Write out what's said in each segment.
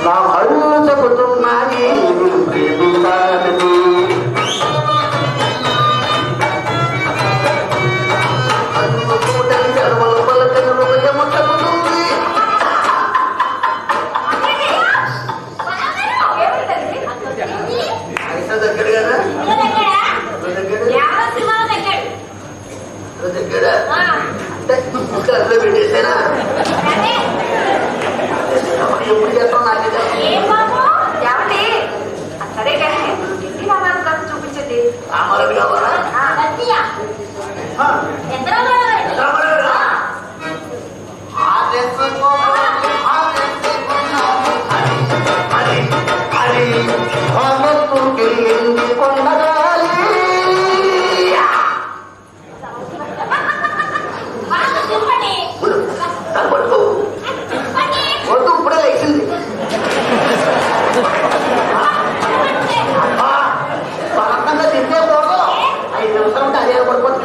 నా కళ్ళు చెబుతున్నాయి పెట్టేసేనా ఎప్పుడు చేస్తాం నాకు సరే కానీ రామారావు చూపించండి. రామారావు కావాలా వద్దు ఇప్పుడే లేచింది బలకంగా తింటే పోదు 5 నిమిషాలు ఉంటే అదే పడిపోతుంది.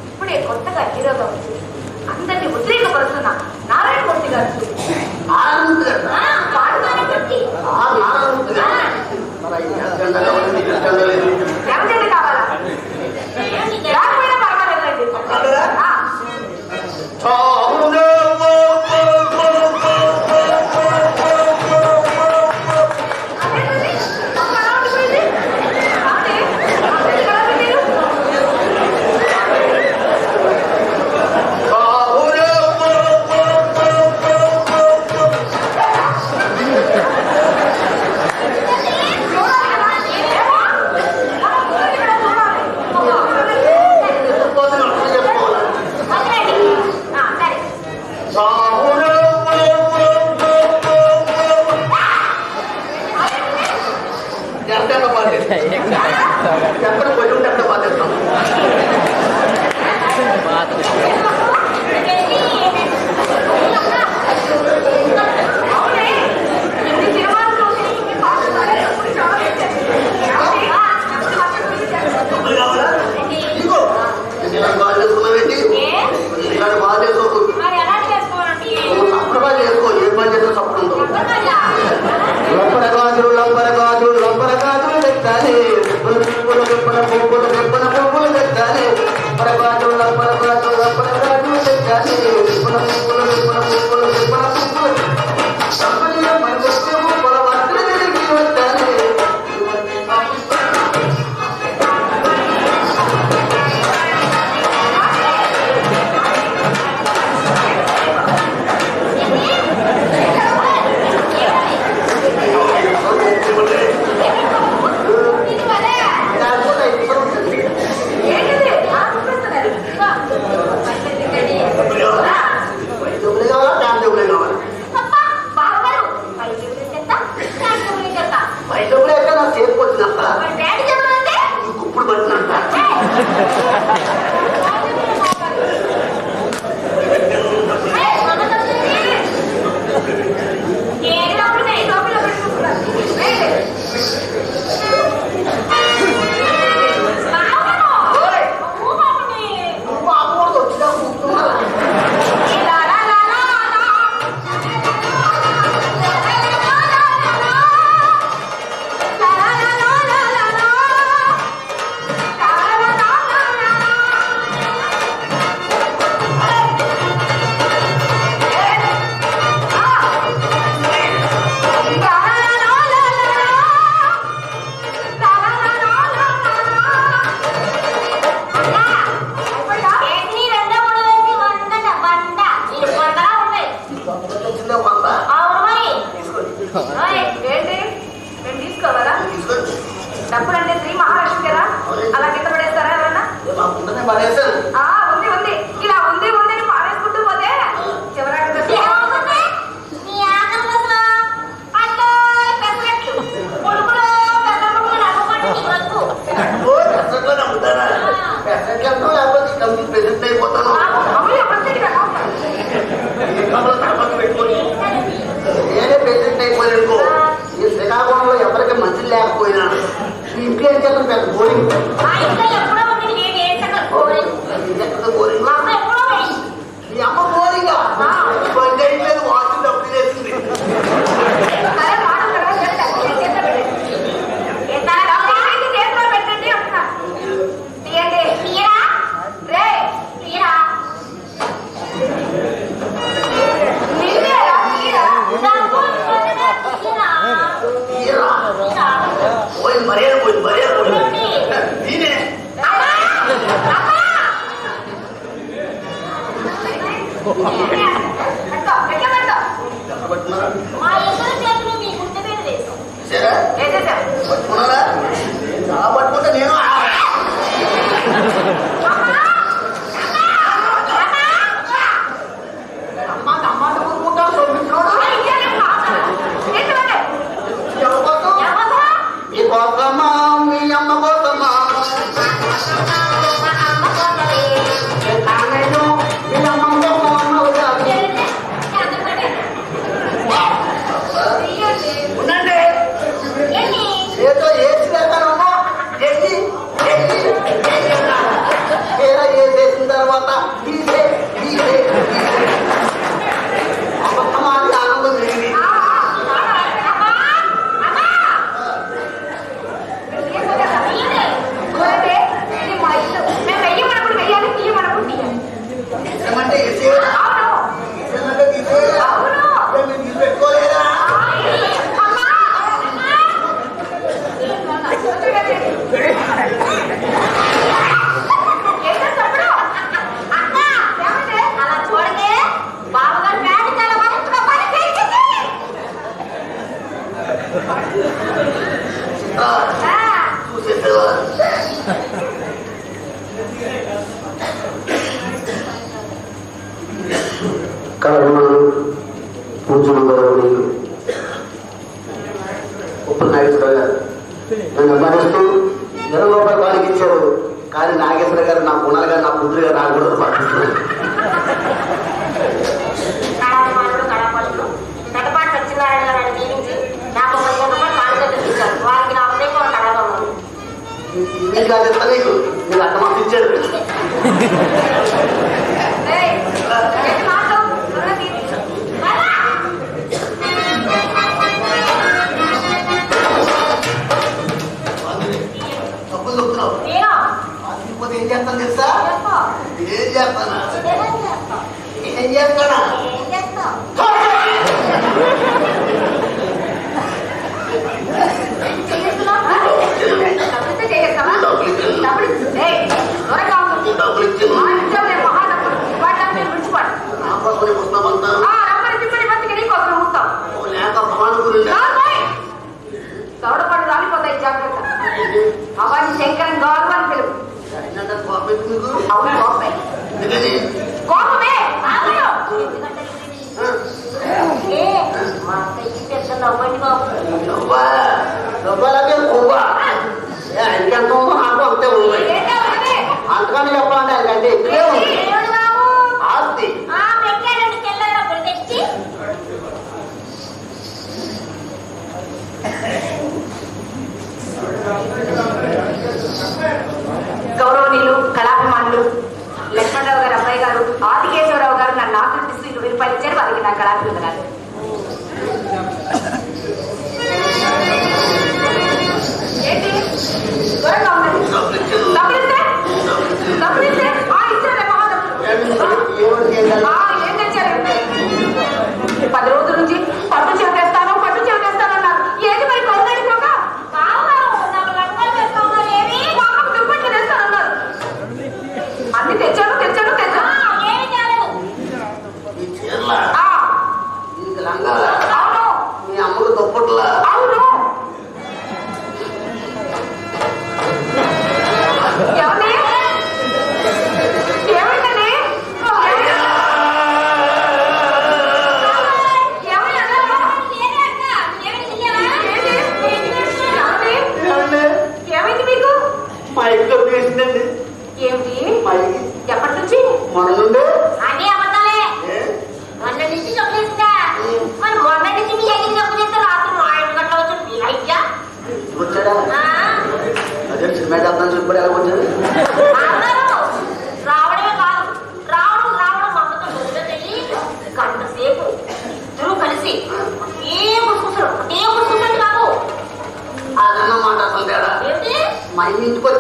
ఇప్పుడే కొత్తగా హీరోగా వచ్చి అందరినీ ఉద్రేకపరుస్తున్నా నారాయణమూర్తి గారు ఎవరైనా కావాలా రాకపోయినా పర్వాలేదండి. డబ్బులు అంటే శ్రీ మహాలక్ష్మి కదా, అలా కింద పడేస్తారా ఎవరన్నా? ఉంది ఉంది, ఇలా ఉంది ఉంది అని పారేసుకుంటూ పోతే చివరాడు నేనే ప్రెసిడెంట్ అయిపోయానుకో, ఈ శ్రీకాకుళంలో ఎవరికి మంచి లేకపోయినా ఈ ఇంట్లో ఏం చేస్తాం పెద్ద బోరింగ్ ఈ అమ్మ బోరింగ్ బండి అయిపోయింది, వాచ్ డబ్బులు వేసింది. నేను పూజలు గౌరవనీయులు ఉపనాయకుడు గారు నన్ను భరిస్తూ 20 రూపాయలు వాళ్ళకి ఇచ్చారు. కానీ నాగేశ్వర గారు నా గుణాలు గారు నా పుత్రులు గారు రాకూడదు పాటిస్తున్నారు. మీరు అర్థం ఇచ్చారు. ఏం చేస్తాను తెలుసా? ఏం చేస్తానా ఏం చేస్తానా సౌడపడు రాలిపోతాయి, జాగ్రత్త. అవన్నీ శంకరన్ గౌరవ అని పిలుపు. అవును కోపమే కోపమే. అంతకని చెప్పాలంటే ఆయనకంటే ఎక్కువే ఉంది ఆస్తి. గౌరవనీయులు కళాభిమానులు లక్ష్మణరావు గారు అబ్బాయి గారు ఆదికేశవరావు గారు నన్ను ఆకర్షిస్తూ 20 రూపాయలు ఇచ్చారు. వారికి నా కళాభిమానాలు. ఏంటి దూరంగా ఉన్నది? డబ్బులిస్తే ఇచ్చారే ఏం తెచ్చారు? 10 రోజుల నుంచి పట్టు చేస్తాను అన్నారు. ఏది మరి కొన్నాడిపోక దుప్పట్లు తెస్తానన్నారు. అన్ని తెచ్చాను. అవును మీ అమ్మకు దుప్పట్లా? అవును.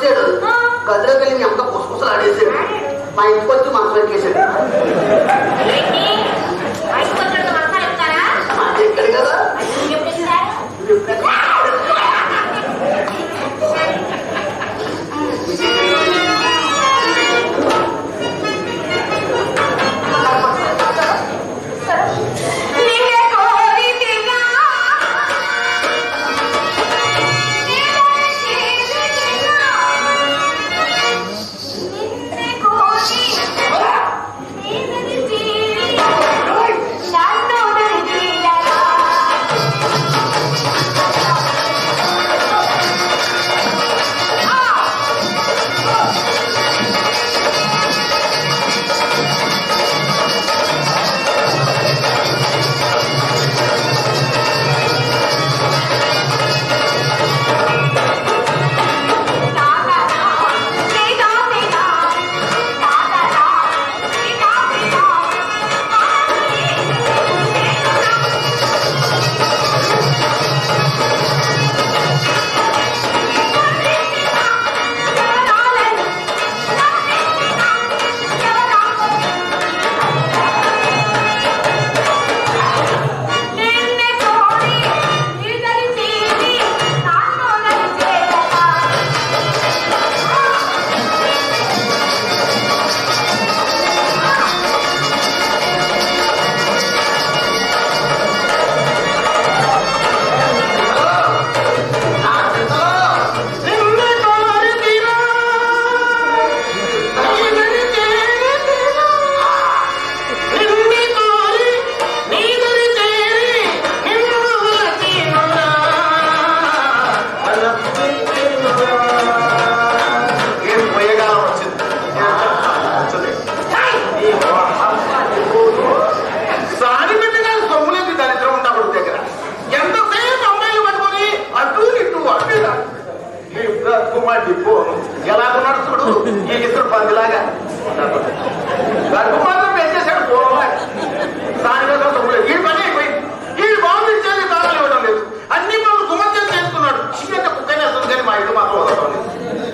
వచ్చాడు గదిలోకి వెళ్ళి ఎంత పుసపుసలు ఆడేసాడు మా ఇంటికి వచ్చి మనసు ఎక్కేసాడు ఎక్కడు కదా ఎలాగున్నాడు చూడు ఈ ఇద్దరు పందిలాగా గర్భం మాత్రం పెంచేశాడు పూర్వం దానికోసం సొమ్ములేదు ఈ పని అయిపోయింది ఈ బాబు ఇచ్చేది దారులు ఇవ్వడం లేదు అన్ని పనులు గుమత్యం చేసుకున్నాడు చిన్న కుక్కనే వస్తుంది కానీ మా ఇల్లు మాత్రం వదలడం లేదు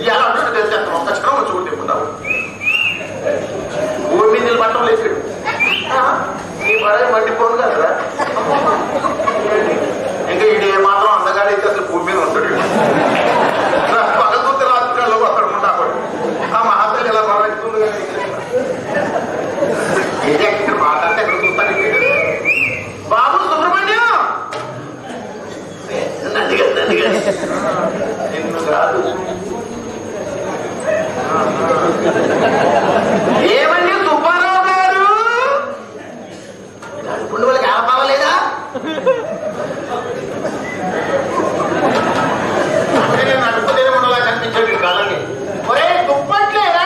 ఎలా ఉంటాడు తెలిసేస్తాం ఒక్క క్షణం వచ్చి కూడా తిప్పుతావు భూమి మీద నిలబట్టం లేదు ఈ పడే మండిపోదు కదా ఇంకా ఇది మాత్రం అందగాడైతే అసలు భూమి మీద ఉంటాడు పగతూర్తి రాత్రిలో అక్కడ ఉంటాడు ఆ మహాత్మ ఎలా పర్వస్తుంది ఇక్కడ మాట్లాడితే ఎక్కడ చూస్తాను బాబు సుబ్రహ్మణ్యం నిన్ను కాదు ఏమండి సుబ్బారావు గారు అనుకున్న వాళ్ళకి ఆపావలేదా నేను అడుపుదేనే ఉండలా కనిపించాడు కాలండి ఒరే దుప్పట్లేదా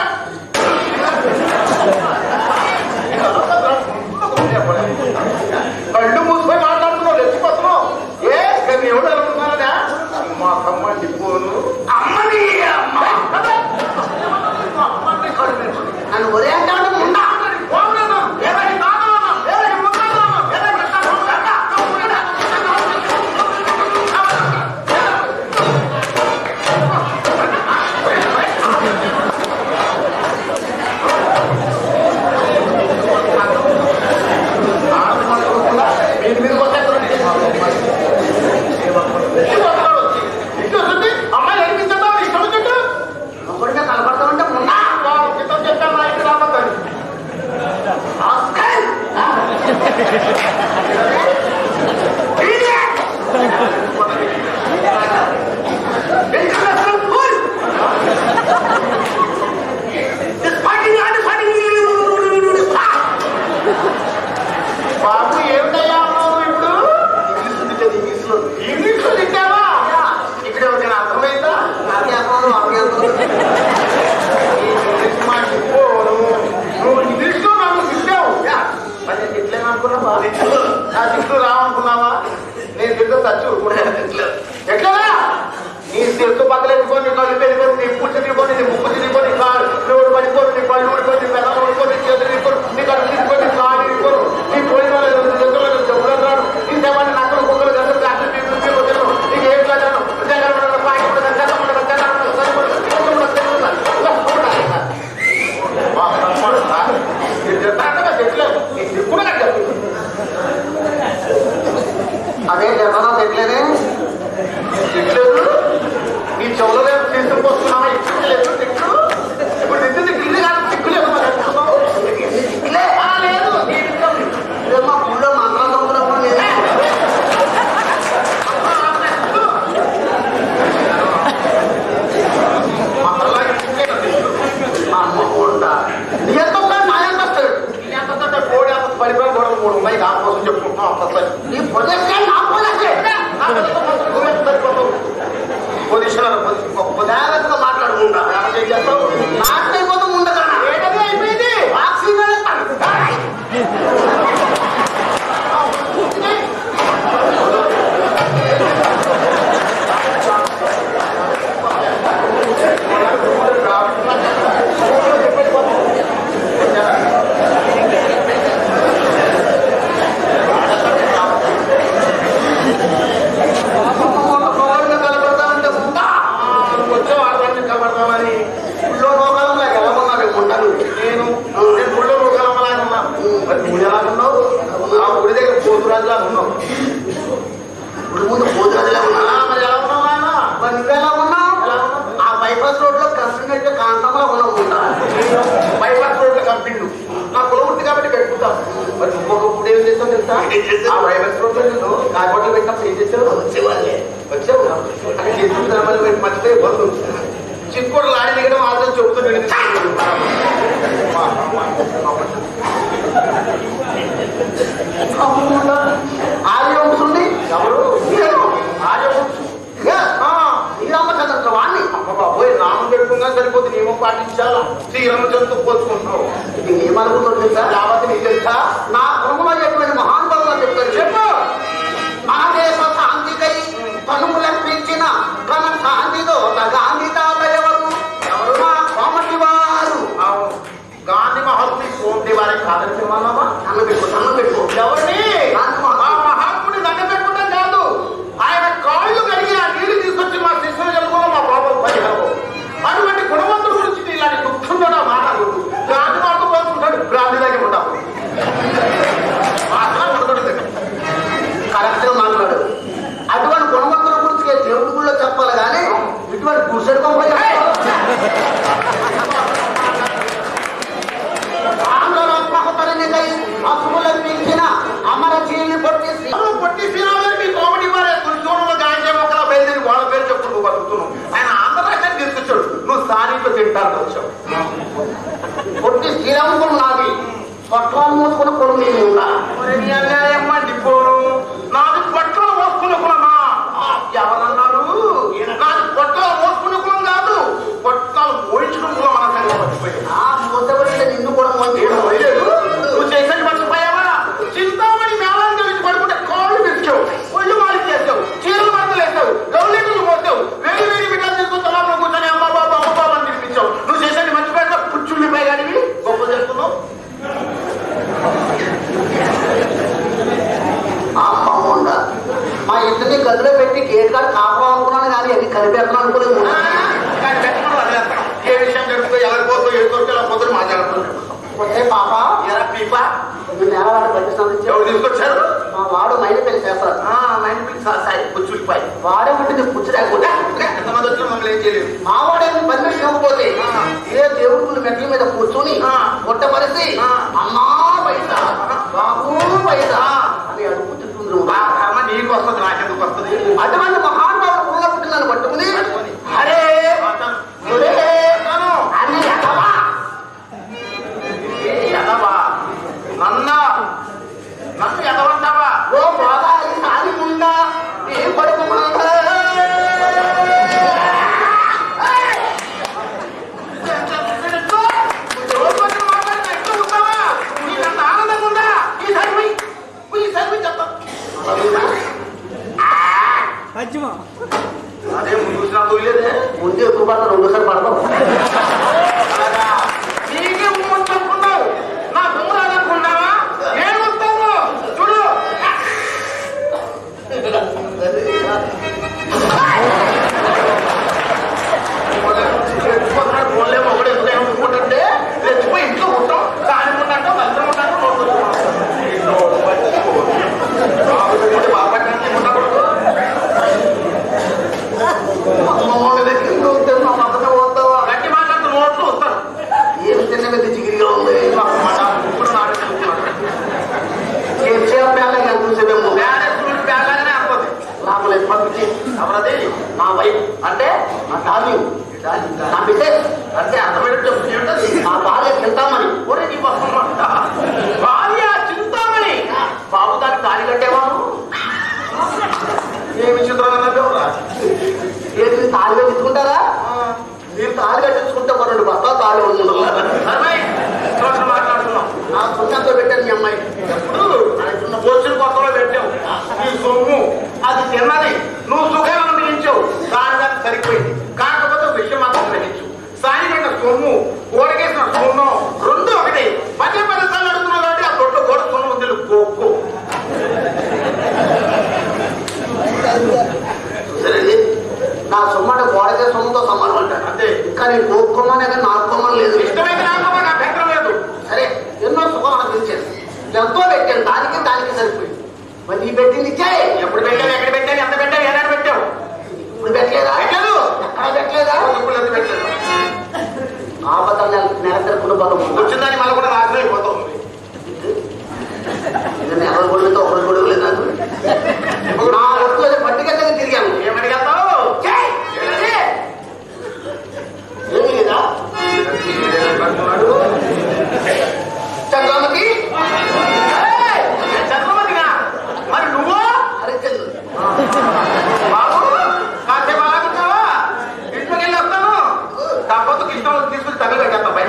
కళ్ళు మూసుకొని మాట్లాడుతున్నావు రెచ్చిపోతున్నావు ఏ ఎవడు అనుకున్నారా మా అమ్మ డిపోను అమ్మని నన్ను ఒరే అంటాడు అమ్మాయి అనిపించదా ఇష్టం వచ్చిండు కనపడతామంటే ఉన్నా చెప్పాను నా ఇంటి రాబోతాను బాబు ఏమిటయ్యా అన్నావు ఇప్పుడు ఇంగ్లీష్లో ఇంగ్లీష్లో తిట్టావా ఇక్కడ ఎవరికైనా అర్థమైందా నాకే అర్థం నాకే అర్థం నువ్వు ఇంగ్లీష్లో నన్ను తిట్టావు అది తిట్లేననుకున్నావా నా తిట్లు రావనుకున్నావా నేను తిట్టు తచ్చు ఎట్లా నీ తిట్టు పక్కలెట్టుకొని నీ కళ్ళు పెట్టుకొని నీ పుట్టు తిరిగిపోయి నీ ముక్కు తిరిగిపోయి నువ్వు పడిపోరు నీ కళ్ళు ఊడిపోయి నీ పెద్దలు ఊడిపోయి నీ చేతులు ఇరుకోరు నీ కళ్ళు తీసుకొని నీ కాళ్ళు ఇరుకోరు నీ పోయిన వాళ్ళు చెప్పులు రాడు నీ సేవని నక్కలు కుక్కలు గంటలు గాట్లు తీసుకు నీకు ఏం కాదు పడిపోయి గొడవ 3 ఉన్నాయి దానికోసం చెప్పుకుంటున్నాం అంత నీ పొజిషన్ నా పొజిషన్ జాగ్రత్తగా మాట్లాడుకుంటా నాటైపోతాం ఉండగా ఏదైతే అయిపోయింది ఆక్సిజన్ ముందు పోతురాజులా ఉన్నా మరి ఎలా ఉన్నావు ఆయన మరి నువ్వెలా ఉన్నావు ఆ బైపాస్ రోడ్ లో కృష్ణ కాంతంలో ఉన్నావుంటా బైపాస్ రోడ్ లో కంపిండు నా కులవృత్తి కాబట్టి పెట్టుకుంటాం మరి ఇంకొకప్పుడు ఏం చేస్తావు తెలుసా ఆ బైపాస్ రోడ్ లో నేను కాకపోతే పెట్టినప్పుడు ఏం చేసావు వచ్చావు అక్కడ చేసుకుంటే మర్చిపోయి బంధు చిక్కుడు లాడి దిగడం ఆలోచన చెబుతున్నాడు ఆర్యవంశ ఉంది ఎవరు ఆర్యవంశ శ్రీరామచంద్ర వాణ్ణి అబ్బాబోయ్ నామం పెట్టుకున్నా సరిపోతే నియమం పాటించాలా శ్రీరామచంద్ర పోల్చుకుంటున్నావు ఇది ఏమనుకుంటున్నావు తెలుసా యావత్ నీకు తెలుసా నా కుటుంబంలో చెప్పిన మహానుభావులు చెప్తారు చెప్పు మన దేశ శాంతికై తనుములర్పించిన ఘన శాంతితో గాంధీ తాత ఎవరు ఎవరు మా కోమటి వారు గాంధీ మహాత్ముడి కోమటి వారికి కాదనుకున్నామా దండం పెట్టుకో ఎవరిని ఆ మహాత్ముడి దండ పెట్టుకోవడం కాదు ఆయన కాళ్ళు కడిగి ఆ నీళ్లు తీసుకొచ్చి మా శిష్యులు జరుగుతున్న మా పాపం పరిహారం అటువంటి గుణవంతుల గురించి ఇలాంటి దుఃఖంతో మాట్లాడకూడదు గాంధీ మాట పోతుంటాడు గాంధీ దగ్గర ఉంటాము కరెక్ట్గా మాట్లాడు అటువంటి గుణవంతుల గురించి దేవుడి గుళ్ళో చెప్పాలి కానీ ఇటువంటి కుర్సెడు పంప అసుములర్పించిన అమరజీవి పొట్టి శ్రీరాములకి కోమటి వారే తులసూరులో గాంజే మొక్కల బయలుదేరి వాళ్ళ పేరు చెప్పుకుంటూ బతుకుతున్నావు ఆయన ఆంధ్ర రాష్ట్రాన్ని తీసుకొచ్చాడు నువ్వు స్థానిక తింటానికి వచ్చావు పొట్టి శ్రీరాములు నాది పట్టాలు మోసుకున్న కొడుకు నేను ఉన్నా అన్యాయమ్మా డిపోను నాది పట్టాలు మోసుకున్న కులమా ఎవరన్నారు నాది పొట్టాలు మోసుకున్న కులం కాదు పొట్టాలు మోయించుకున్న కులం మన సంగతి మర్చిపోయాడు నిన్ను కూడా మోయలేదు నువ్వు చేసేది మర్చిపోయావా చింతామణి మేళాన్ని గురించి పడుకుంటే కాళ్ళు తెచ్చావు ఒళ్ళు మాలి చేస్తావు చీరలు మడతలు వేస్తావు గౌలీటులు మోస్తావు వేడి వేడి బిడ్డలు తీసుకుని తలాలో కూర్చొని అమ్మ బాబు అమ్మ బాబు అని తినిపించావు నువ్వు చేసేది మర్చిపోయాక పుచ్చుల్లి పైగానివి గొప్ప చేస్తున్నావు మా ఇంటిని గదిలో పెట్టి గేట్ కాడ కాపడం అనుకున్నాను కానీ అది కలిపేస్తాను అనుకోలేదు ఏ విషయం చెప్తే ఎవరి పోతూ ఎదురుతో ఎలా పోతుంది మాట్లాడుతున్నాను వచ్చే పాప ఎలా పీపా నేలవాడు పట్టిస్తాను ఎవరు తీసుకొచ్చారు మా వాడు మైలు పెళ్లి చేస్తారు మైలు పెళ్లి సాయి పుచ్చుడిపోయి వాడే ఉంటుంది పుచ్చు లేకపోతే ఎంతమంది వచ్చినా మమ్మల్ని ఏం చేయలేదు మా వాడేమో పర్మిషన్ ఇవ్వకపోతే ఏ దేవుడు మెట్ల మీద కూర్చొని కొట్టపరిచి అమ్మా బయట బాబు బయట అని అడుగుతుండ్రు ఆ కర్మ నీకు వస్తుంది నాకెందుకు వస్తుంది అటువంటి మహానుభావుడు పుల్ల పుట్టినని పట్టుకుని అరే అని ఎదవా నన్ను ఎదవంటావా ఓ బాగా సాధికుండా ఏ పడుకు అదే ముందు చూసినా ముందు ఎక్కువ పడతా 2 సార్లు పడతాం నీకే ఉమ్మని చెప్పుకున్నావు నా గుమ్మ రాదనుకున్నావా నేను వస్తాను చూడు ఫోన్లేమో ఒకటి ఎందుకంటే రెచ్చిపోయి ఇంట్లో ఉంటాం దాని ఉన్నట్టు మంత్రం ఉన్నట్టు బాపట్టినట్టు ఉండకూడదు గట్టి మాట్లాడుతూ నోట్లు వస్తారు ఏమి తిన్న పెద్ద చిగిరిగా ఉంది ఇప్పుడు చూసేమో పేర్లాగానే అనుకోండి లాభలేదు పంపించి ఎవరది మా వైఫ్ అంటే మా డార్లింగ్ నా మిసెస్ అంటే అర్థమయ్యేట్టు చెప్తుంది నా భార్య చింతామణి ఒరే నీ భార్య చింతామణి ఇప్పుడు వచ్చిన కొత్తలో పెట్టావు నీ సొమ్ము అది తిన్నది నువ్వు సుఖాలను మిగించావు దానిగా సరిపోయింది. కాకపోతే విషయం మాత్రం గ్రహించు, సాయంత్రం సొమ్ము ఓడకేసిన సొమ్ము రెండు ఒకటి 10 సార్లు అడుగుతున్నావు కాబట్టి ఆ తొట్టు గోడ సొమ్ము ఉంది కోక్కు. సరే నా సొమ్మంటే గోడకే సొమ్ముతో సమానం అంటారు అంతే. కానీ కోక్కుమ్మనే కానీ నాకు కొమ్మని లేదు. ఇష్టమైతే నాకు నా పెట్టడం లేదు. సరే ఎన్నో సుఖం అనిపించాను, ఎంతో పెట్టాను, దానికి సరిపోయింది. మరి నీ పెట్టింది ఇచ్చాయి. ఎప్పుడు పెట్టావు, ఎక్కడ పెట్టావు, ఎంత పెట్టావు, ఏనాడు పెట్టావు? ఇప్పుడు పెట్టలేదా? పెట్టలేదు. ఎక్కడ పెట్టలేదా? ఇప్పుడు ఎంత పెట్టలేదు. ఆపదలు నిరంతర కుటుంబాలు వచ్చిందని మళ్ళీ కూడా నాశనం అయిపోతా ఉంది. నెల గొడుగుతో ఒకరు గొడుగు లేదు నాకు. నా ఒట్టు పట్టుకెళ్ళకి తిరిగాను. ఏమడిగేస్తావు? ఏమీ లేదా చంద్రమతి? చంద్రమతిగా మరి నువ్వు హరిచంద్ర బాబు కాసేపు అలాగుంటావా? ఇంట్లోకి వెళ్ళి వస్తాను. కాకపోతే కృష్ణ తీసుకుని తల్లి పెట్టేస్తా బయట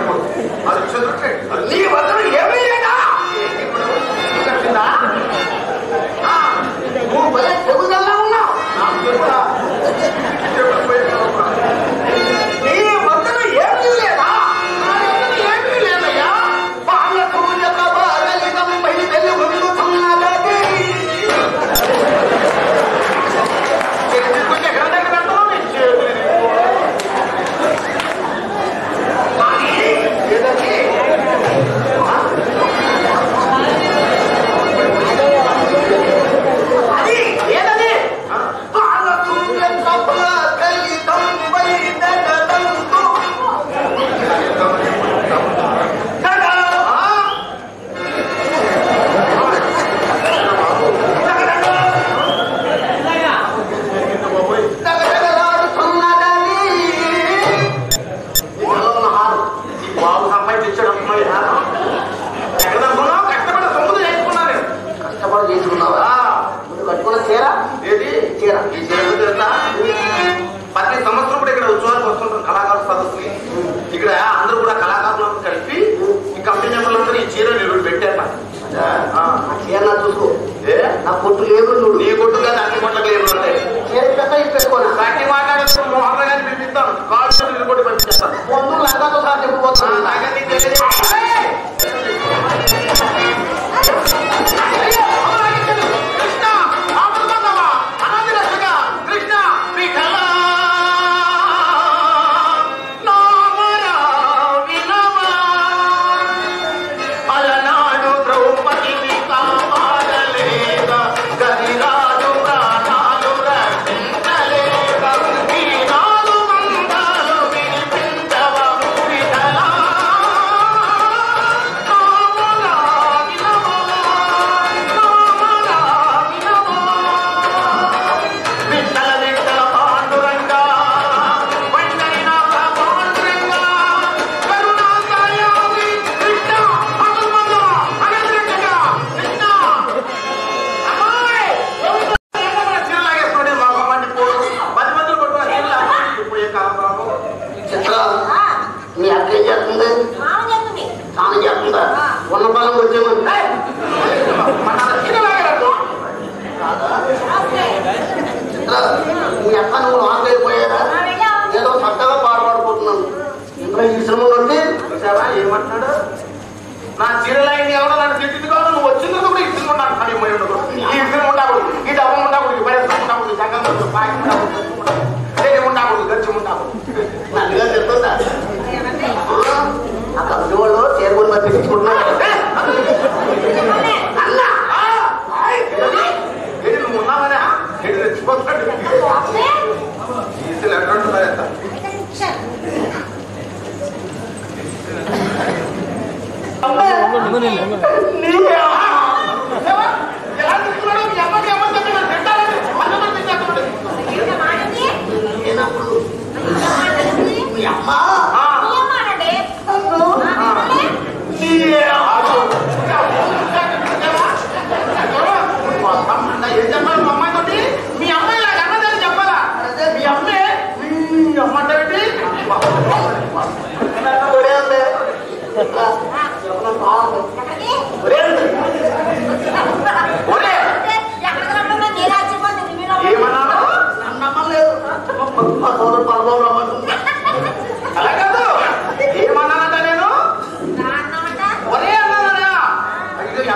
అది చదువుతాయి. నీ వద్దరు ఏమీ లేదా? నువ్వు భలే చెబుదల్లా ఉన్నావు. నీ వద్దరు ఏమీ లేదా? ఏమీ లేదయ్యా. బాల సూర్య ప్రభావం పైన వెళ్ళి ఉండుతున్నది. తీసుకొచ్చి ఎక్కడ దగ్గర పెడతావు? ఏదండి? అది ఏదది? బాల సూర్య ప్రభా కలితం పైన దదంతు. దగదగలాడుతున్నదని. ఈ నెలలో ఉన్న హారం బాబు సంపాదించాడు అమ్మాయి. ఎక్కడ అనుకున్నావు? కష్టపడి సొమ్ములు చేసుకున్నాను. కష్టపడి చేసుకున్నావా? నువ్వు కట్టుకున్న చీర ఏది చీర ఈ చీర తెలుసా? ప్రతి సంవత్సరం కూడా ఇక్కడ ఉత్సవాలకు వస్తుంటారు కళాకారుల సదస్సుని. ఇక్కడ అందరూ కూడా కళాకారులను కలిపి ఈ కంపెనీ మెంబర్లందరూ ఈ చీర నిరుడు పెట్టారు. ఆ చీర నా చూసుకో. ఏ నా పొట్టు లేదు చూడు. నీ కొట్టుగా అన్ని కొట్టకు ఏమి ఉంటాయి. చీర పెద్ద ఇది పెట్టుకోనా? గట్టి మాట్లాడుతూ మోహన్ గారిని పిలిపిస్తాను. కాళ్ళు నిలబడి పంపిస్తాను. పొందు లంగాతో సార్ చెప్పిపోతున్నాను. నాకన్నీ తెలియదు. కృష్ణ ఆపదబంధవా, అనాది రక్షక, కృష్ణ మీ కల్లా నామరా వినవా. అలనాడు ద్రౌపదిని కాపాడలేక గదిరాజు ప్రాణాలు రక్షించలేక ఈనాడు మందాలు వినిపించవ విఠలా.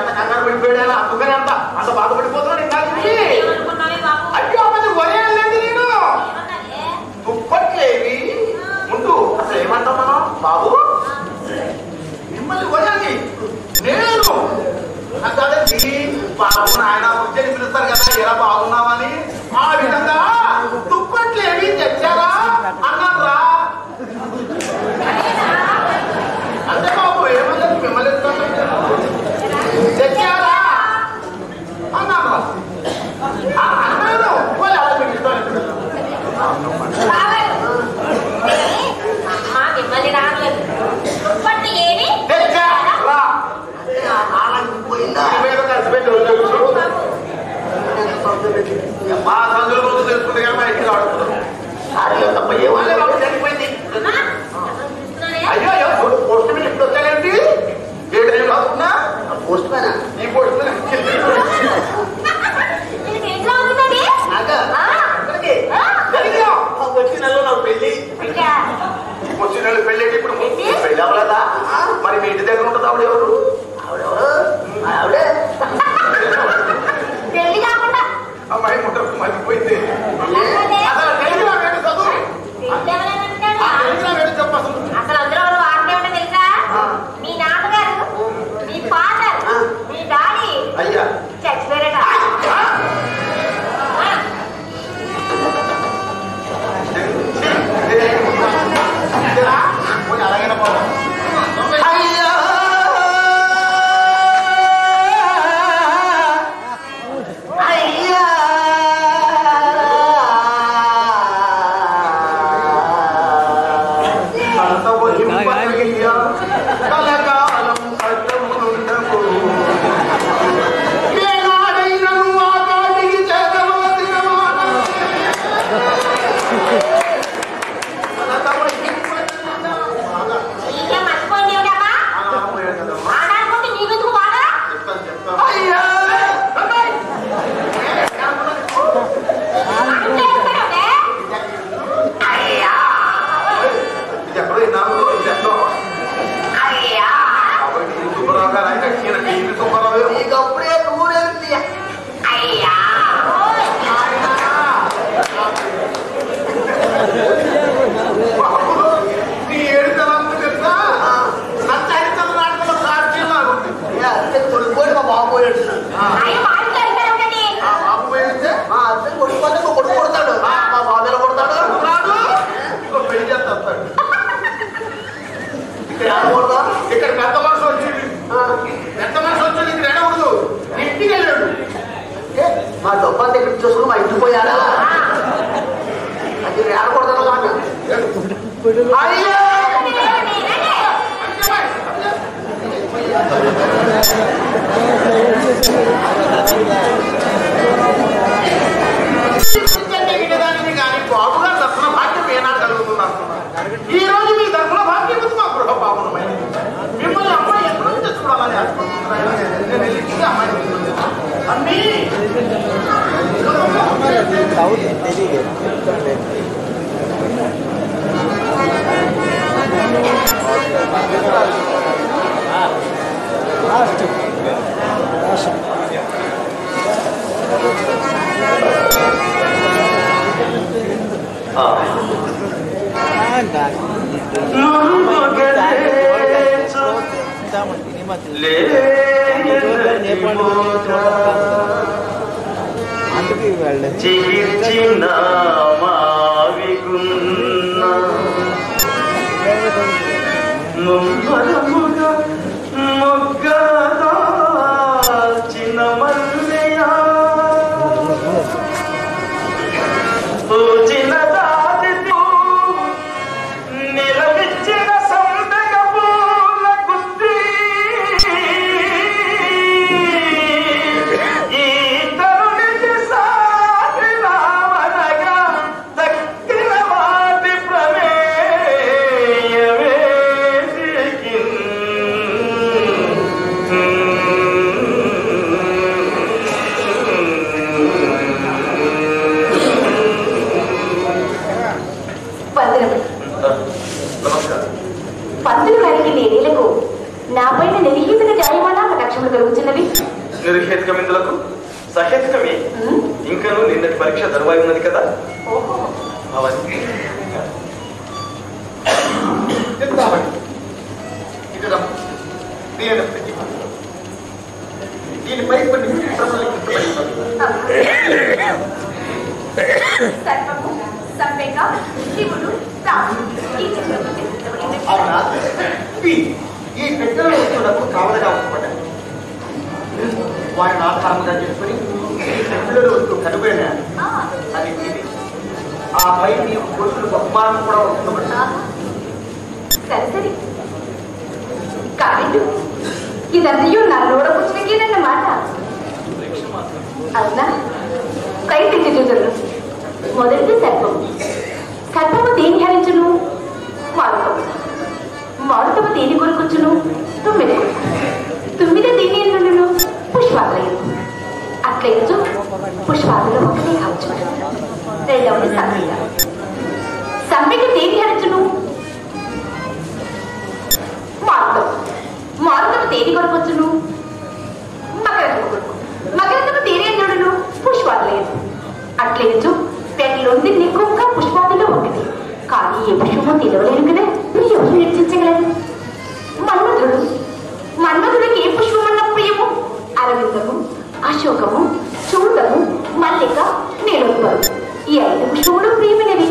అంత కంగారు పడిపోయాడు అందుకని అంత బాధపడిపోతున్నాడు ఇంకా అయ్యో అమ్మది వరేయాలండి నేను దుప్పట్లేవి ముందు అసలు ఏమంటాం మనం బాబు మిమ్మల్ని వరేయాలి నేను అసలు బాబు నాయన వచ్చి పిలుస్తారు కదా ఎలా బాగున్నామని ఆ విధంగా దుప్పట్లేవి తెచ్చారా అన్నాను రా అంతే బాబు ఏమన్నా మిమ్మల్ని తెచ్చారా అన్నాను రా అన్నాను వాళ్ళు అలా పిలుస్తాను మిమ్మల్ని రాలేదు దుప్పట్లు ఏవి తెచ్చారా మా సందుల ముందు తెలుసుకుంటే కానీ మా ఇంటికి ఆడుతున్నాం తప్ప ఏమన్నా బాబు చనిపోయింది అయ్యో పోస్ట్ మ్యాన్ ఎప్పుడు వచ్చానండి ఏ టైం రాసుకున్నా పోస్ట్ మ్యాన్ ఈ పోస్ట్ మ్యాన్ వచ్చే నెలలో నాకు పెళ్లి వచ్చే నెల పెళ్లి ఇప్పుడు పెళ్లి అవ్వలేదా మరి మీ ఇంటి దగ్గర ఉంటుంది ఆవిడెవరు ఆవిడే పెళ్లి కాకుండా అమ్మాయి ముట్టకు మర్చిపోయింది అసలు టెలిగ్రామ్ ఏంటి చదువు టెలిగ్రామ్ ఏంటి చెప్పు అసలు అందులో వార్త ఏమిటో తెలుసా మీ నాన్నగారు మీ ఫాదర్ మీ డాడీ అయ్యా చచ్చిపోయారట అలాగైనా పోదాం కలకాలం కట్టముండకు ఏనాడైనను ఆ కాటికి చేతవలసిన మాట ఇంకే మర్చిపోయింది ఏమిటమ్మా ఆడాడుకుంటే నీకెందుకు బాగా అయ్యా అయ్యా ఇది ఎక్కడో విన్నాను ఇది ఎక్కడో అయ్యా సుబ్బారావు గారు ఆయన కట్టిన టీవీ సుబ్బారావు నీకు అప్పుడే నూరేంటి అయ్యా నీ ఏడుతలంతా తెలుసా సంచారితల నాటకంలో సాక్షి లాగుంది అర్థం కొడుకోని మా బాబు పోయాడు అయ్యో మాట్లాడతారు బాబు పోయితే మా అర్థం కొడుకోతే మా కొడుకు కొడతాడు మా బాబు ఎలా కొడతాడు రాదు ఇంకో పెళ్లి చేస్తాడు ఇక్కడ పెద్ద మనిషి వచ్చింది పెద్ద మనిషి వచ్చి ఇక్కడ ఎడకూడదు ఇంటికి వెళ్ళాడు మా డబ్బంతా ఇక్కడ చూసుకుని మా ఇంటికి పోయాడా అది ఏడకూడదు మాట అయ్యో కానీ బాబుగా దర్శన భాగ్యం ఏనాడు కలుగుతుంది అనుకున్నాను ఈ రోజు మీ దర్శన భాగ్యం మా గృహ పావనమైంది మిమ్మల్ని అమ్మాయి ఎక్కడి నుంచి తెచ్చుకోవాలని నేను వెళ్ళి అమ్మాయి అన్నీ అందుకే వెళ్ళండి చిన్న మావిగున్న ముమ్మరముగా మొగ్గదాల్చిన మల్లెయా పూచిన దాటితో నిలవిచ్చిన సందగ పూల గుత్తి ఈ తరుణికి సాగినామనగా దక్కిన వాటి ప్రమేయవేదికిన్న నిర్హేతుకమిందులకు సహేతుకమే. ఇంకను నిన్నటి పరీక్ష దరువాయి ఉన్నది కదా. అవన్నీ దీనిపై కొన్ని ఈ పెట్టెల వస్తువులకు కావలగా అవసరపడ్డాయి. వాటిని ఆధారంగా చేసుకుని పెట్టెల వస్తువు కనుగొన అది ఆ పై నీ కోర్సులు బహుమానం కూడా వస్తుందన్నమాట. సరే సరే కాబట్టి ఇదంతయు నా నోడపుచ్చినకేనన్న మాట అవునా? కైతించి చూతులు. మొదటిది సర్పము. సర్పము దేని హరించును? మారుతము. మారుతము దేని కొనుకొచ్చును? తుమ్మిద. తుమ్మిద దేని ఎందును? పుష్పాలయం. అట్లయితే పుష్పాలలో ఒకటే కావచ్చు. రెండవది సంపిక. సంపిక దేని హరించును? మారుతం. మారుతం దేని కొనుకొచ్చును? మకరందము కొనుకు. మకరందము దేని ఎందును? పుష్పాలయం. అట్లేదు పెట్టిలోంది నిక్కుగా పుష్పాదిలో ఉంటుంది. కానీ ఏ పుష్పమో తెలియలేరు కదా. ఎవరు నిర్చించగలరు? మన్మధుడు. మన్మధుడికి ఏ పుష్పమన్న ప్రియము? అరవిందము, అశోకము, చూడము, మల్లిక, నీలోత్పలు. ఈ 5 పుష్పములు ప్రియమైనవి.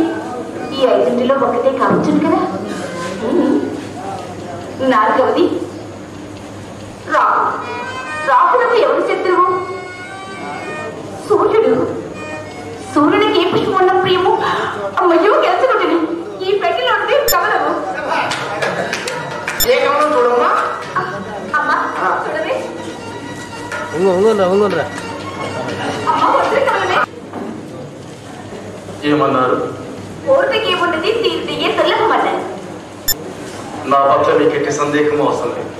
ఈ 5 ఒకటే కావచ్చును కదా. నాలుగవది రాహు. రాహులకు ఎవరు శత్రువు? సూర్యుడు. సూర్యుడికి ఏ పుష్పం ఉన్న ప్రియము? అమ్మయ్యో గెలుచుకుంటుంది. ఈ పెట్టెలో కమలము. ఏ కమలం చూడమ్మా? అమ్మా చూడవే. ఉంగుండ్రా అమ్మ ఒంటరి కమలమే. ఏమన్నారు? పూర్తికి ఏమున్నది? తీర్థిగే తెల్లకమన్నాయి. నా పట్ల మీకు ఎట్టి సందేహము అవసరం లేదు.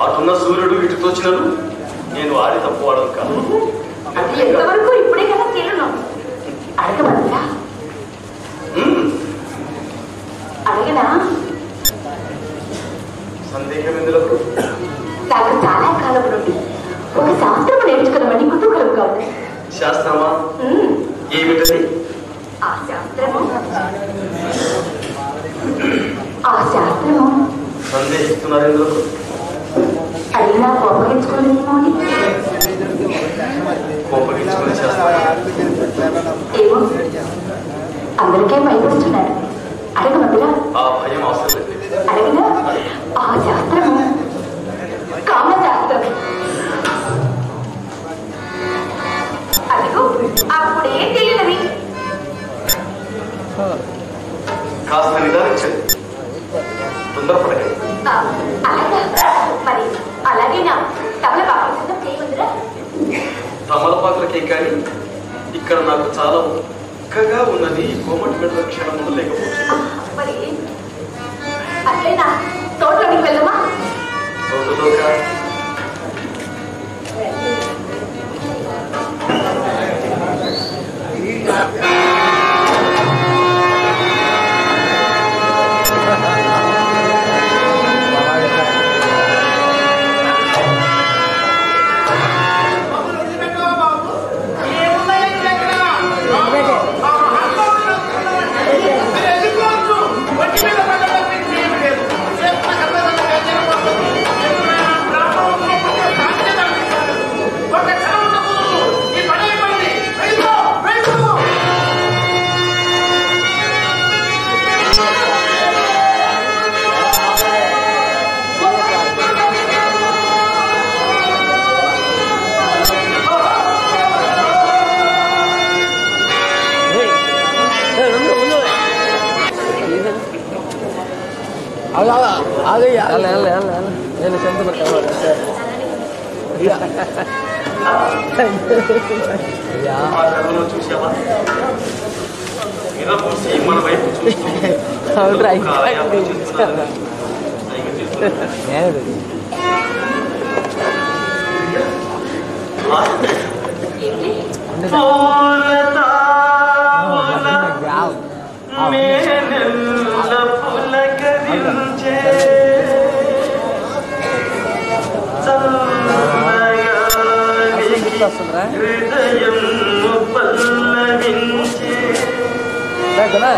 అటున్న సూర్యుడు ఇటు తోచినను నేను ఆడి తప్పువాడను కాదు. అది ఎంతవరకు ఇప్పుడే కదా తేలును. అడగబడతా? అడగనా? సందేహం ఎందులకు? నాకు చాలా కాలం నుండి ఒక శాస్త్రము నేర్చుకున్నామని కుతూహలం కాదు. శాస్త్రమా? ఏమిటది? ఆ శాస్త్రము సందేహిస్తున్నారు ఎందుకు? అడిగినా కోపగించుకోలేమో అని. కోపగించుకునే శాస్త్రం ఏమో అందరికీ భయపడుతున్నాడు. అడగమందులా? ఆ భయం అవసరం లేదు. అడగనా? ఆ శాస్త్రము కామశాస్త్రం. అదిగో అప్పుడే తెలియనవి. కాస్త నిదానించండి, తొందరపడకండి. అలాగా? మరి అలాగేనా? తమలపాకుల సిద్ధం చేయమందురా? తమలపాకులకే కానీ ఇక్కడ నాకు చాలా ఒక్కగా ఉన్నది. కోమటి గడ్డ క్షణములు లేకపోవచ్చు. మరి అట్లయినా తోటలోకి వెళ్దామా? తోటలోక చూసావా? పూసి మన వైపు పులకరించే కింద వస్తుందిరా కదా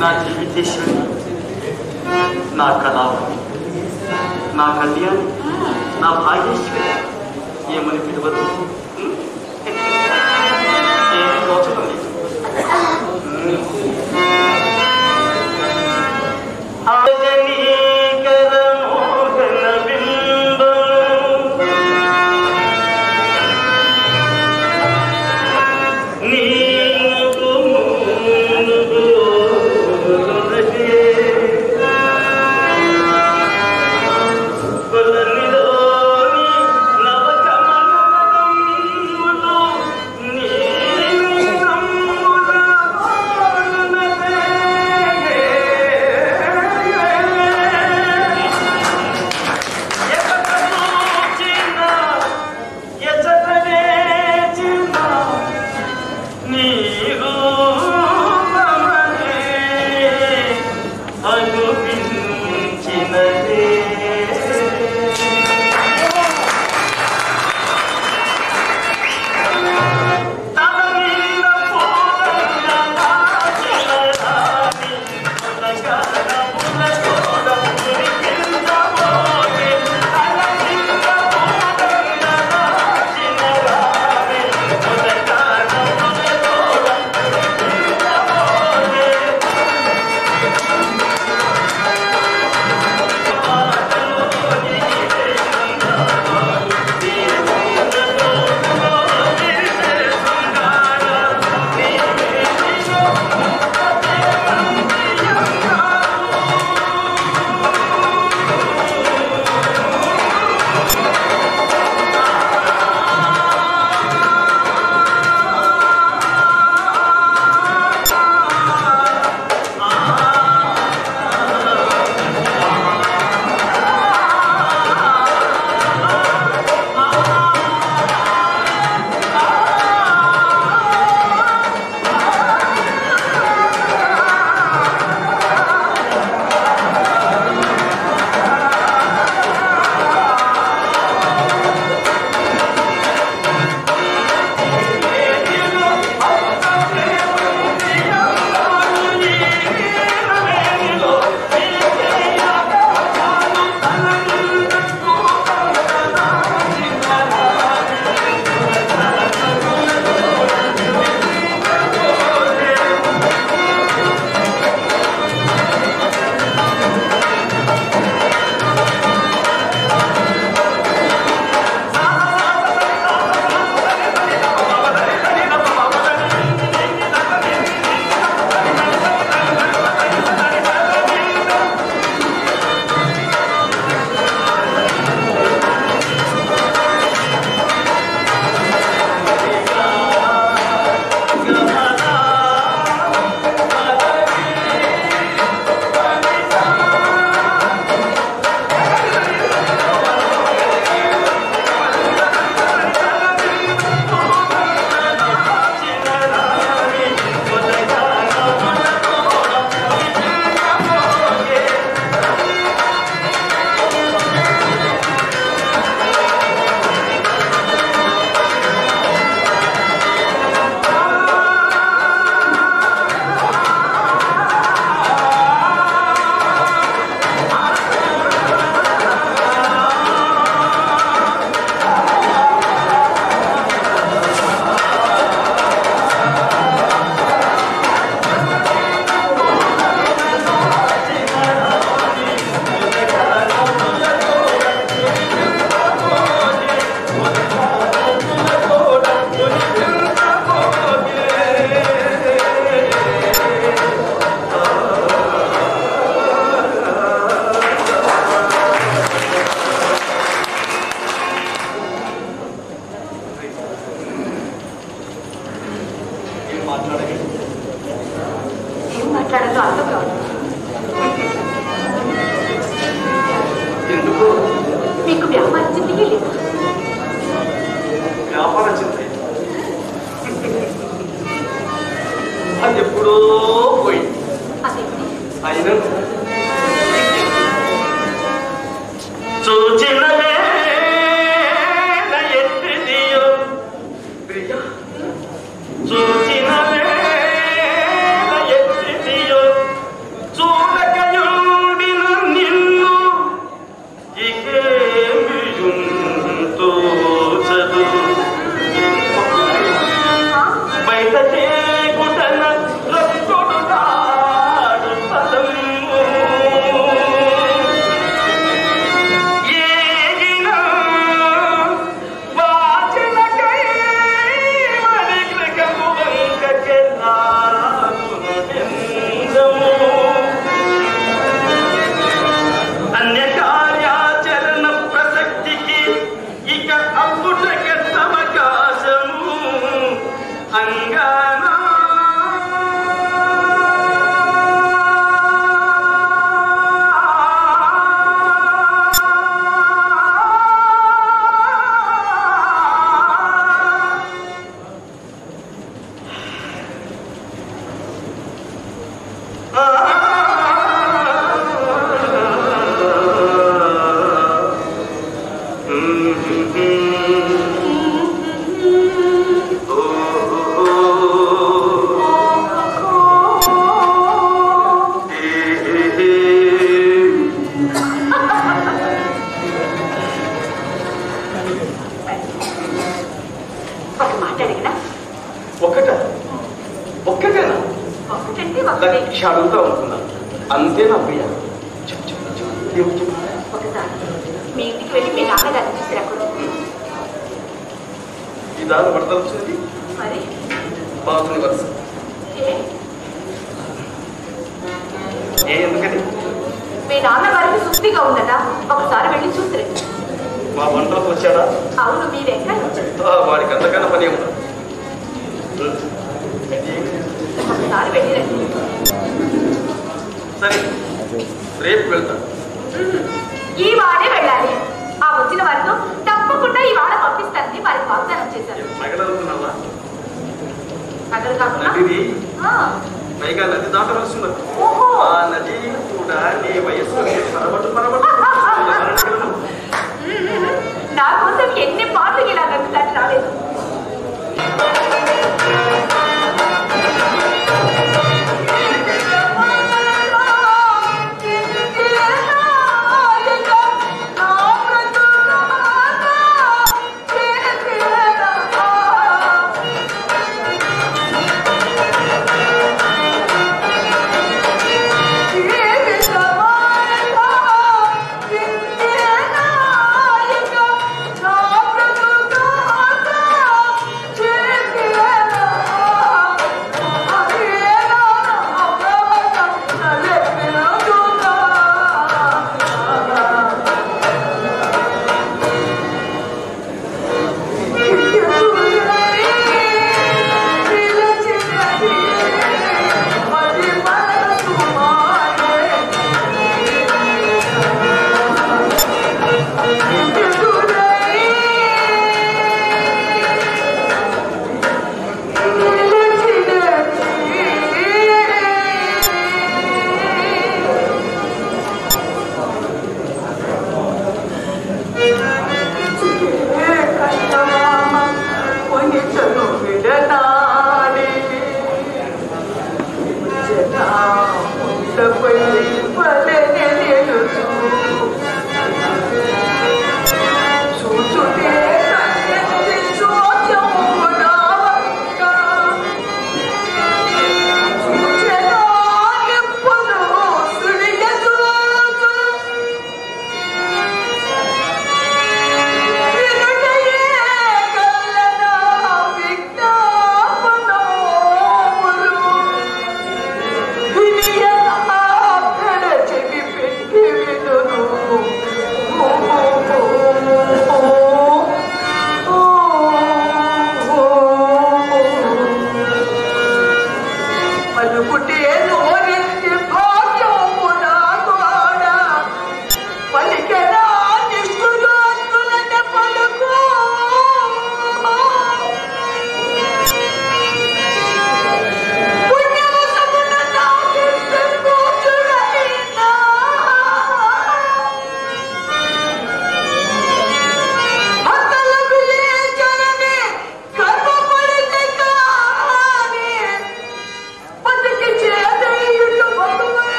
నా జీవితేశ్వరి, నా కళావతి, నా కళ్యాణి, నా భాగ్యేశ్వరి ఏమని పిలవదు? ఏమి తోచడం లేదు. మాట్లాడగలను. ఏం మాట్లాడాలో అర్థం కాదు. ఎందుకు? మీకు వ్యాపారం చింతకే లేదు. వ్యాపార చింత అది ఎప్పుడో పోయి అదేంటి? అయినా చూచిన ఎట్టిదియో ప్రియ, చూచిన ఎట్టిదియో చూడకయుండిన నిన్ను ఇకేమియుంతో చదువు బయట చేకుటన రక్కొడు తాడు పదము ఏగిన వాచనకై మరి గ్రహము వంకకెళ్ళాను అన్య కార్యాచరణ ప్రసక్తికి ఇక అప్పుటకెత్తవకాశము అంగానా ఒక మాట అడిగినా ఒక్కటేనా? ఒకటంటే ఒకటే. లక్ష అడుగుతా ఉంటున్నా అంతేనా ప్రియ? చెప్పు చెప్పు చెప్పు ఏమి చెప్పు. ఒకసారి మీ ఇంటికి వెళ్ళి మీ నాన్నగారిని తీసుకురాకూడదు. ఈ దాని పడదలుచున్నది మరి బాగుంది వరుస ఎందుకని మీ నాన్నగారికి సుస్థిగా ఉందట. ఒకసారి వెళ్ళి చూసిరండి. మా వంటలకు వచ్చాడా? అవును, మీ వెంకట వాడికి అంతకన్నా పని ఏముంది. ఒకసారి వెళ్ళిరండి. సరే రేపు వెళ్తా. ఈ వాడే వెళ్ళాలి. ఆ వచ్చిన వారితో తప్పకుండా ఈ వాడ పంపిస్తానని వారికి వాగ్దానం చేశారు. నగలనుకున్నావా? నగలు కాకుండా నదిది ఆ, పైగా నది దాటవలసింది. ఓహో. ఆ నది కూడా నీ వయస్సు పరబట్టు నాకు